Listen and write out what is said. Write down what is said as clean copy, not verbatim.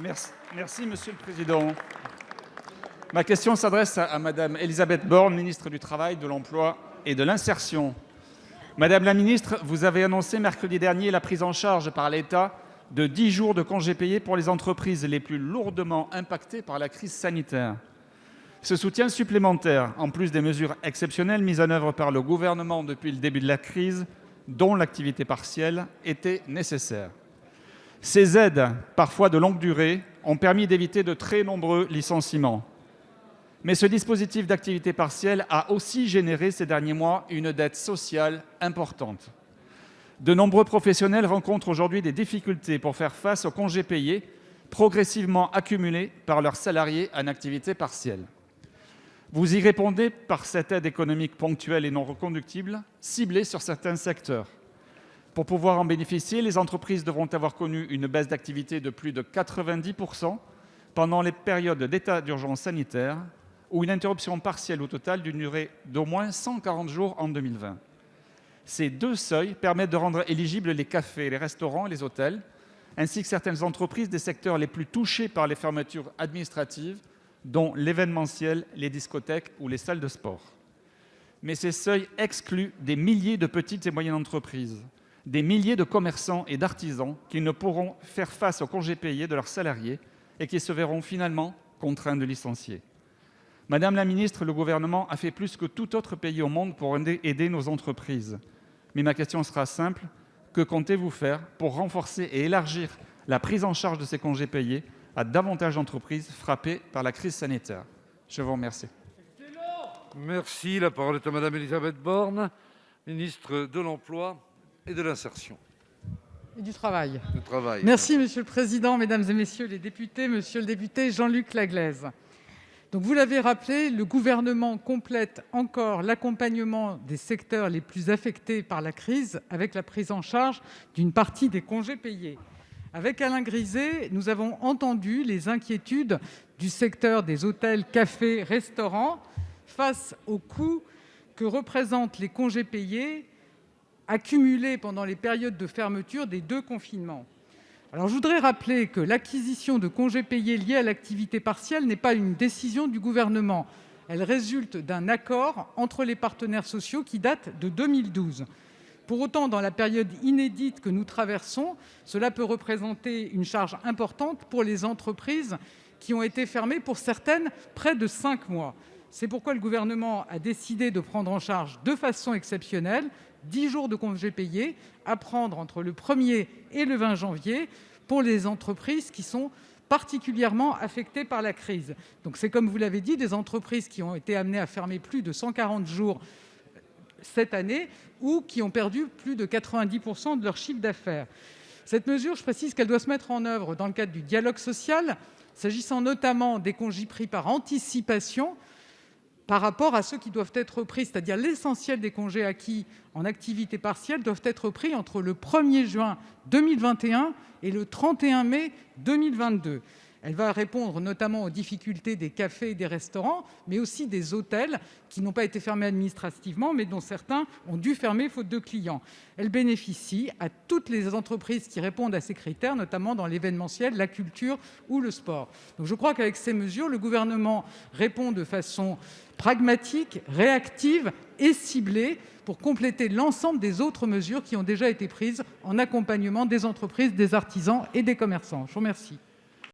Merci, Monsieur le Président. Ma question s'adresse à Madame Elisabeth Borne, ministre du Travail, de l'Emploi et de l'Insertion. Madame la ministre, vous avez annoncé mercredi dernier la prise en charge par l'État de 10 jours de congés payés pour les entreprises les plus lourdement impactées par la crise sanitaire. Ce soutien supplémentaire, en plus des mesures exceptionnelles mises en œuvre par le Gouvernement depuis le début de la crise, dont l'activité partielle, était nécessaire. Ces aides, parfois de longue durée, ont permis d'éviter de très nombreux licenciements. Mais ce dispositif d'activité partielle a aussi généré ces derniers mois une dette sociale importante. De nombreux professionnels rencontrent aujourd'hui des difficultés pour faire face aux congés payés progressivement accumulés par leurs salariés en activité partielle. Vous y répondez par cette aide économique ponctuelle et non reconductible, ciblée sur certains secteurs. Pour pouvoir en bénéficier, les entreprises devront avoir connu une baisse d'activité de plus de 90% pendant les périodes d'état d'urgence sanitaire ou une interruption partielle ou totale d'une durée d'au moins 140 jours en 2020. Ces deux seuils permettent de rendre éligibles les cafés, les restaurants et les hôtels, ainsi que certaines entreprises des secteurs les plus touchés par les fermetures administratives, dont l'événementiel, les discothèques ou les salles de sport. Mais ces seuils excluent des milliers de petites et moyennes entreprises, des milliers de commerçants et d'artisans qui ne pourront faire face aux congés payés de leurs salariés et qui se verront finalement contraints de licencier. Madame la ministre, le Gouvernement a fait plus que tout autre pays au monde pour aider nos entreprises. Mais ma question sera simple. Que comptez-vous faire pour renforcer et élargir la prise en charge de ces congés payés à davantage d'entreprises frappées par la crise sanitaire? Je vous remercie. Merci. La parole est à Madame Elisabeth Borne, ministre de l'Emploi et de l'Insertion. Et du Travail. Travail. Merci, Monsieur le Président, Mesdames et Messieurs les députés, Monsieur le député Jean-Luc Laglaise. Donc, vous l'avez rappelé, le Gouvernement complète encore l'accompagnement des secteurs les plus affectés par la crise avec la prise en charge d'une partie des congés payés. Avec Alain Griset, nous avons entendu les inquiétudes du secteur des hôtels, cafés, restaurants face aux coûts que représentent les congés payés accumulés pendant les périodes de fermeture des deux confinements. Alors, je voudrais rappeler que l'acquisition de congés payés liés à l'activité partielle n'est pas une décision du Gouvernement. Elle résulte d'un accord entre les partenaires sociaux qui date de 2012. Pour autant, dans la période inédite que nous traversons, cela peut représenter une charge importante pour les entreprises qui ont été fermées, pour certaines, près de 5 mois. C'est pourquoi le Gouvernement a décidé de prendre en charge de façon exceptionnelle 10 jours de congés payés à prendre entre le 1er et le 20 janvier pour les entreprises qui sont particulièrement affectées par la crise. Donc c'est, comme vous l'avez dit, des entreprises qui ont été amenées à fermer plus de 140 jours cette année ou qui ont perdu plus de 90% de leur chiffre d'affaires. Cette mesure, je précise qu'elle doit se mettre en œuvre dans le cadre du dialogue social, s'agissant notamment des congés pris par anticipation par rapport à ceux qui doivent être pris, c'est-à-dire l'essentiel des congés acquis en activité partielle doivent être pris entre le 1er juin 2021 et le 31 mai 2022. Elle va répondre notamment aux difficultés des cafés et des restaurants, mais aussi des hôtels qui n'ont pas été fermés administrativement, mais dont certains ont dû fermer faute de clients. Elle bénéficie à toutes les entreprises qui répondent à ces critères, notamment dans l'événementiel, la culture ou le sport. Donc je crois qu'avec ces mesures, le Gouvernement répond de façon pragmatique, réactive et ciblée pour compléter l'ensemble des autres mesures qui ont déjà été prises en accompagnement des entreprises, des artisans et des commerçants. Je vous remercie.